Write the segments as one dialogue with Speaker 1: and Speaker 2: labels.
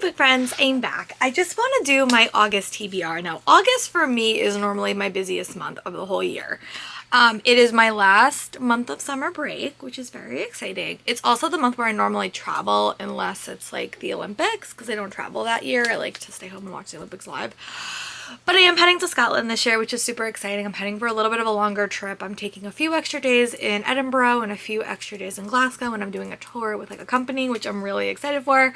Speaker 1: book friends, I'm back. I just want to do my August TBR. Now, August for me is normally my busiest month of the whole year. It is my last month of summer break, which is very exciting. It's also the month where I normally travel unless it's like the Olympics, because I don't travel that year. I like to stay home and watch the Olympics live. But I am heading to Scotland this year, which is super exciting. I'm heading for a little bit of a longer trip. I'm taking a few extra days in Edinburgh and a few extra days in Glasgow, and I'm doing a tour with like a company, which I'm really excited for.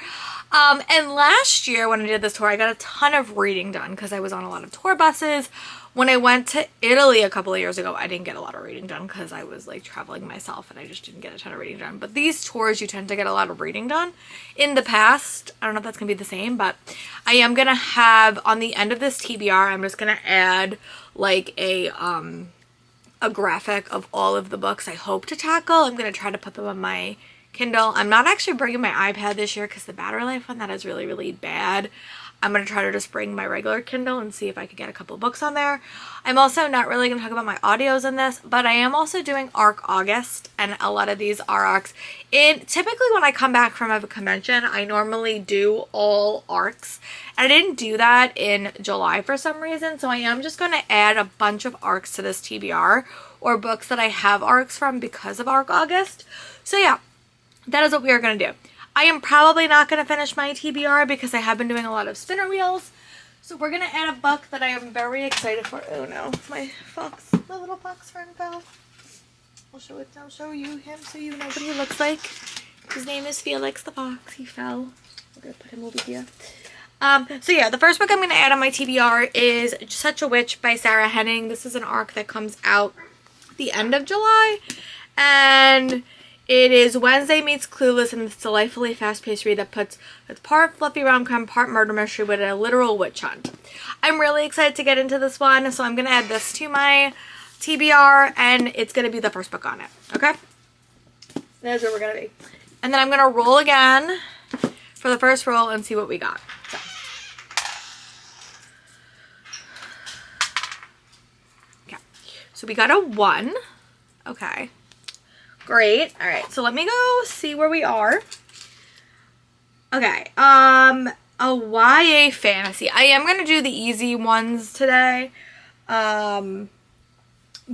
Speaker 1: And last year when I did this tour, I got a ton of reading done because I was on a lot of tour buses. When I went to Italy a couple of years ago, I didn't get a lot of reading done because I was like traveling myself and I just didn't get a ton of reading done. But these tours, you tend to get a lot of reading done. In the past, I don't know if that's going to be the same, but I am going to have, on the end of this TBR, I'm just going to add like a graphic of all of the books I hope to tackle. I'm going to try to put them on my Kindle. I'm not actually bringing my iPad this year because the battery life on that is really, really bad. I'm going to try to just bring my regular Kindle and see if I can get a couple books on there. I'm also not really going to talk about my audios in this, but I am also doing ARC August, and a lot of these are ARCs. Typically when I come back from a convention, I normally do all ARCs, and I didn't do that in July for some reason, so I am just going to add a bunch of ARCs to this TBR, or books that I have ARCs from because of ARC August. So yeah, that is what we are going to do. I am probably not going to finish my TBR because I have been doing a lot of spinner wheels. So we're going to add a book that I am very excited for. Oh no, my little fox friend fell. I'll show you him so you know what he looks like. His name is Felix the fox. He fell. We're going to put him over here. So yeah, the first book I'm going to add on my TBR is Such a Witch by Sarah Henning. This is an ARC that comes out the end of July. And it is Wednesday meets Clueless, and this delightfully fast-paced read that puts it's part fluffy rom-com, part murder mystery with a literal witch hunt. I'm really excited to get into this one, so I'm going to add this to my TBR, and it's going to be the first book on it, okay? That's where we're going to be. And then I'm going to roll again for the first roll and see what we got. So we got a 1. Okay. Great. All right. So let me go see where we are. Okay. A YA fantasy. I am going to do the easy ones today.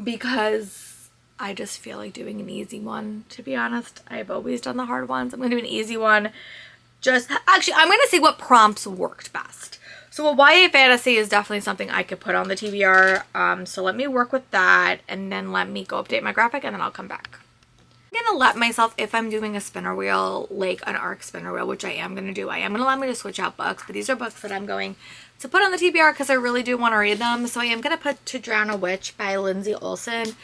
Speaker 1: Because I just feel like doing an easy one, to be honest. I've always done the hard ones. I'm going to do an easy one. Actually, I'm going to see what prompts worked best. So a YA fantasy is definitely something I could put on the TBR. So let me work with that, and then let me go update my graphic, and then I'll come back. I'm going to let myself, if I'm doing a spinner wheel, like an ARC spinner wheel, which I am going to do, I am going to allow me to switch out books, but these are books that I'm going to put on the TBR because I really do want to read them. So I am going to put To Drown a Witch by Lindsay Olsen.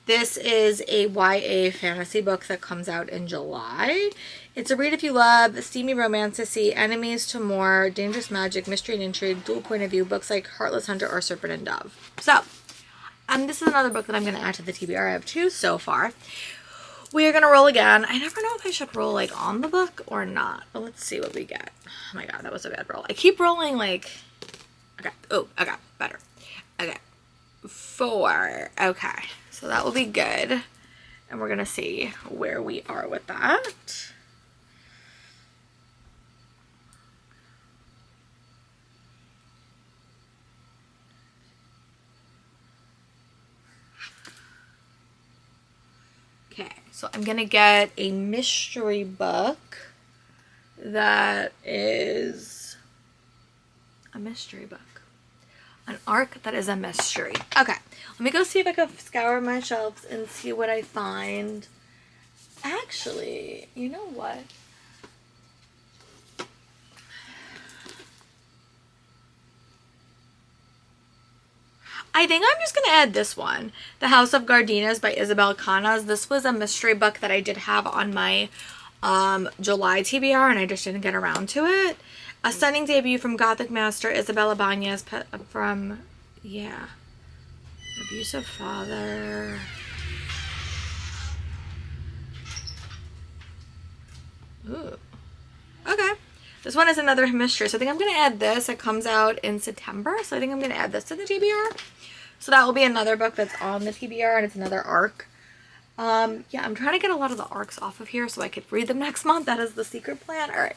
Speaker 1: This is a YA fantasy book that comes out in July. It's a read if you love steamy romantasy, enemies to more, dangerous magic, mystery and intrigue, dual point of view, books like Heartless Hunter or Serpent and Dove. So, this is another book that I'm going to add to the TBR. I have 2 so far. We are going to roll again. I never know if I should roll like on the book or not, but let's see what we get. Oh my god, that was a bad roll. I keep rolling like, okay. Oh, okay, better. Okay, 4. Okay, so that will be good. And we're going to see where we are with that. Okay, so I'm going to get a mystery book that is a mystery book. An ARC that is a mystery. Okay, let me go see if I can scour my shelves and see what I find. Actually, you know what? I think I'm just going to add this one. The House of Gardinas by Isabel Canas. This was a mystery book that I did have on my July TBR, and I just didn't get around to it. A stunning debut from Gothic master Isabella Banez from, yeah, Abusive Father. Ooh. Okay. This one is another mystery, so I think I'm going to add this. It comes out in September, so I think I'm going to add this to the TBR. So that will be another book that's on the TBR, and it's another ARC. Yeah, I'm trying to get a lot of the arcs off of here so I could read them next month. That is the secret plan. All right,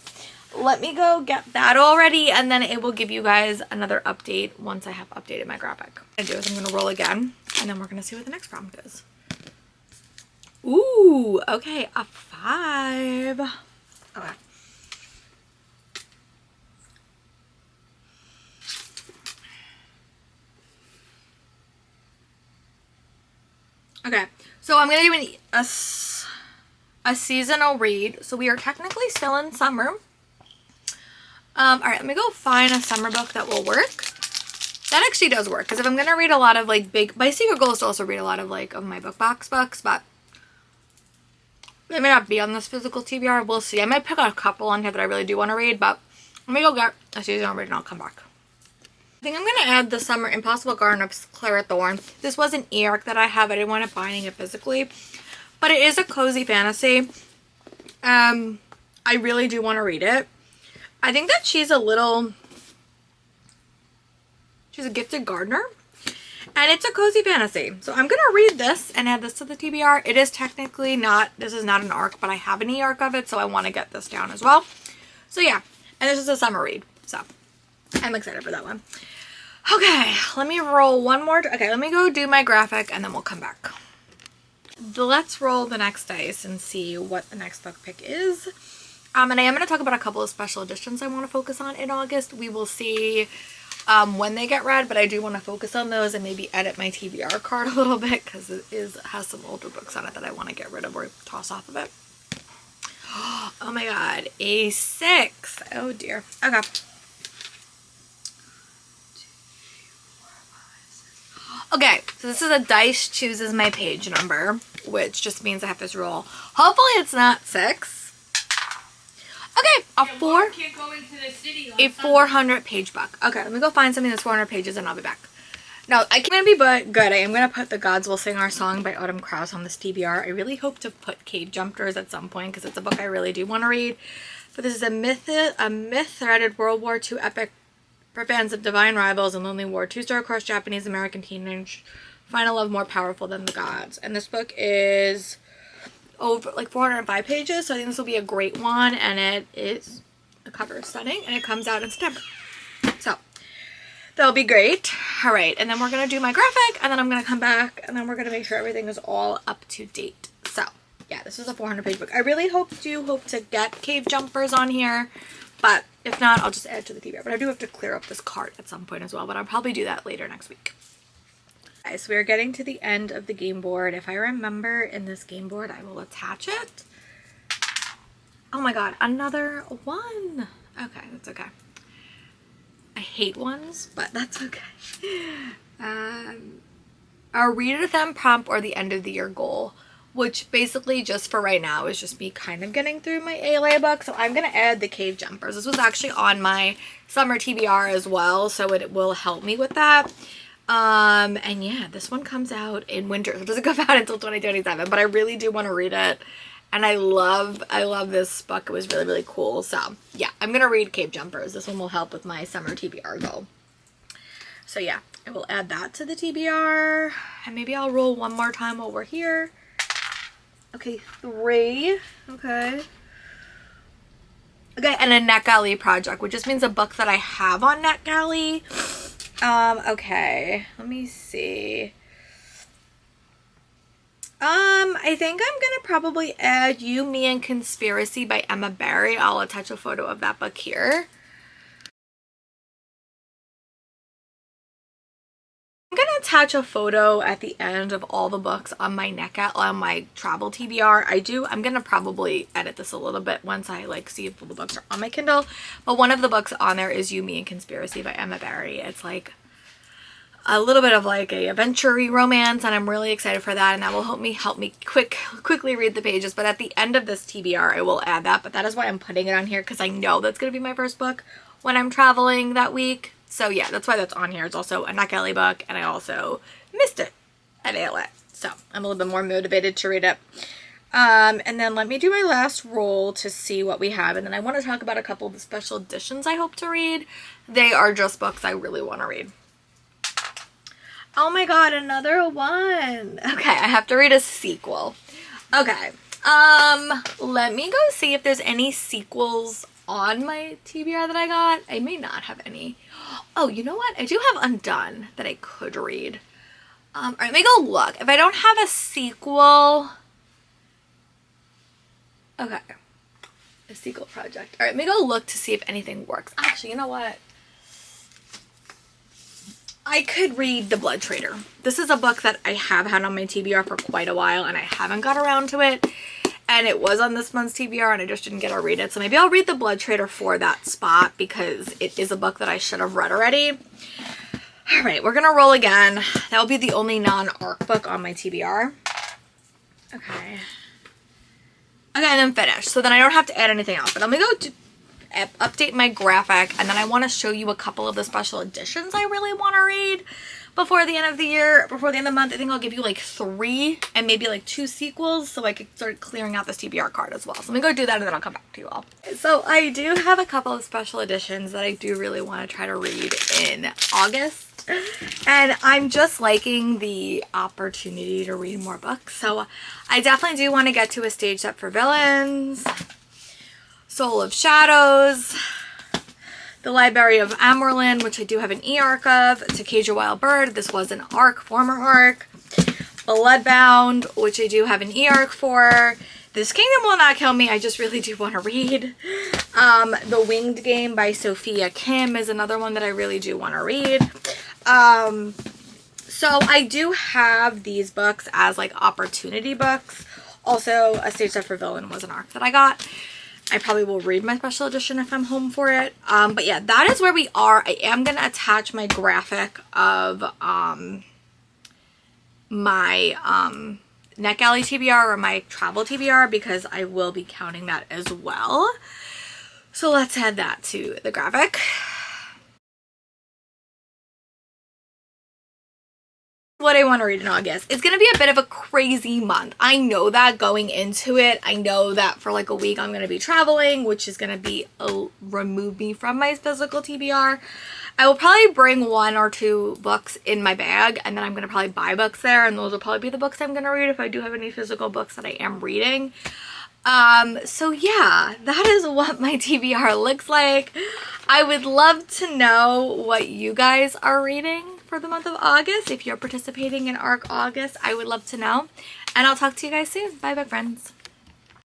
Speaker 1: let me go get that all ready, and then it will give you guys another update once I have updated my graphic. What I'm gonna do is I'm gonna roll again, and then we're gonna see what the next prompt is. Ooh, okay, a 5. Okay. Okay, so I'm gonna do a seasonal read. So we are technically still in summer. All right, let me go find a summer book that will work. That actually does work, because if I'm gonna read a lot of like my secret goal is to also read a lot of like of my book box books, but they may not be on this physical TBR. We'll see. I might pick a couple on here that I really do want to read, but let me go get a seasonal read and I'll come back. I think I'm going to add the Summer Impossible Garden of Clara Thorne. This was an e-arc that I have. I didn't want it binding it physically. But it is a cozy fantasy. I really do want to read it. I think that she's a gifted gardener. And it's a cozy fantasy. So I'm going to read this and add this to the TBR. It is technically not, this is not an arc, but I have an e-arc of it. So I want to get this down as well. So yeah, and this is a summer read. So I'm excited for that one. Okay, let me roll one more. Okay, let me go do my graphic and then we'll come back. Let's roll the next dice and see what the next book pick is. And I am going to talk about a couple of special editions I want to focus on in August. We will see when they get read, but I do want to focus on those and maybe edit my TBR card a little bit because it has some older books on it that I want to get rid of or toss off of it. Oh my god, a 6. Oh dear. Okay. Okay, so this is a dice chooses my page number, which just means I have to roll. Hopefully it's not 6. Okay, a 400 page book. Okay, let me go find something that's 400 pages and I'll be back. No, I can't be but good. I am going to put The Gods Will Sing Our Song by Autumn Krause on this TBR. I really hope to put Cave Jumpers at some point because it's a book I really do want to read. But this is a myth-threaded World War II epic for fans of divine rivals and lonely war. 2 star-crossed Japanese-American teenage find a love more powerful than the gods. And this book is over like 405 pages, so I think this will be a great one. And the cover is stunning, and it comes out in September. So that'll be great. All right, and then we're gonna do my graphic, and then I'm gonna come back, and then we're gonna make sure everything is all up to date. So yeah, this is a 400 page book. I really hope to get Cave Jumpers on here, but if not, I'll just add to the TBR. But I do have to clear up this cart at some point as well, but I'll probably do that later next week. Okay, so we are getting to the end of the game board. If I remember in this game board, I will attach it. Oh my god, another 1. Okay, that's okay. I hate 1s, but that's okay. Our readathon prompt or the end of the year goal, which basically just for right now is just me kind of getting through my ALA book. So I'm going to add the Cave Jumpers. This was actually on my summer TBR as well, so it will help me with that. And yeah, this one comes out in winter, so it doesn't come out until 2027, but I really do want to read it. And I love this book. It was really, really cool. So yeah, I'm going to read Cave Jumpers. This one will help with my summer TBR goal. So yeah, I will add that to the TBR. And maybe I'll roll one more time while we're here. Okay, 3. Okay. Okay, and a NetGalley project, which just means a book that I have on NetGalley. Okay, let me see. I think I'm gonna probably add You, Me, and Conspiracy by Emma Barry. I'll attach a photo of that book here. I'm gonna attach a photo at the end of all the books on my my travel TBR. I'm gonna probably edit this a little bit once I like see if all the books are on my Kindle. But one of the books on there is You, Me, and Conspiracy by Emma Barry. It's like a little bit of like a adventure-y romance, and I'm really excited for that, and that will help me quickly read the pages. But at the end of this TBR, I will add that. But that is why I'm putting it on here, because I know that's gonna be my first book when I'm traveling that week. So yeah, that's why that's on here. It's also a NetGalley book, and I also missed it at ALA. So I'm a little bit more motivated to read it. And then let me do my last roll to see what we have. And then I want to talk about a couple of the special editions I hope to read. They are just books I really want to read. Oh my god, another 1. Okay, I have to read a sequel. Okay. Let me go see if there's any sequels on my TBR that I got. I may not have any. Oh, you know what? I do have Undone that I could read. All right, let me go look. If I don't have a sequel... Okay. A sequel project. All right, let me go look to see if anything works. Actually, you know what? I could read The Blood Trader. This is a book that I have had on my TBR for quite a while and I haven't got around to it. And it was on this month's TBR and I just didn't get to read it. So maybe I'll read The Blood Trader for that spot because it is a book that I should have read already. All right, we're going to roll again. That will be the only non-ARC book on my TBR. Okay. Okay, and then finish. So then I don't have to add anything else. But I'm going to go update my graphic. And then I want to show you a couple of the special editions I really want to read before the end of the year, before the end of the month. I think I'll give you like 3 and maybe like 2 sequels so I can start clearing out this TBR card as well. So let me go do that and then I'll come back to you all. So I do have a couple of special editions that I do really want to try to read in August. And I'm just liking the opportunity to read more books. So I definitely do want to get to A Stage Set for Villains, Soul of Shadows, The Library of Amerlin, which I do have an e-arc of, To Cage a Wild Bird, this was an arc, former arc, Bloodbound, which I do have an e-arc for, This Kingdom Will Not Kill Me, I just really do want to read. The Winged Game by Sophia Kim is another one that I really do want to read. So I do have these books as like opportunity books. Also, A Stage Set for Villain was an arc that I got. I probably will read my special edition if I'm home for it. But yeah, that is where we are. I am going to attach my graphic of my Neck Alley TBR or my travel TBR because I will be counting that as well. So let's add that to the graphic. What I want to read in August. It's going to be a bit of a crazy month. I know that going into it. I know that for like a week I'm going to be traveling, which is going to be remove me from my physical TBR. I will probably bring 1 or 2 books in my bag and then I'm going to probably buy books there and those will probably be the books I'm going to read if I do have any physical books that I am reading. So yeah, that is what my TBR looks like. I would love to know what you guys are reading for the month of August. If you're participating in ARC August, I would love to know. And I'll talk to you guys soon. Bye, bye, friends.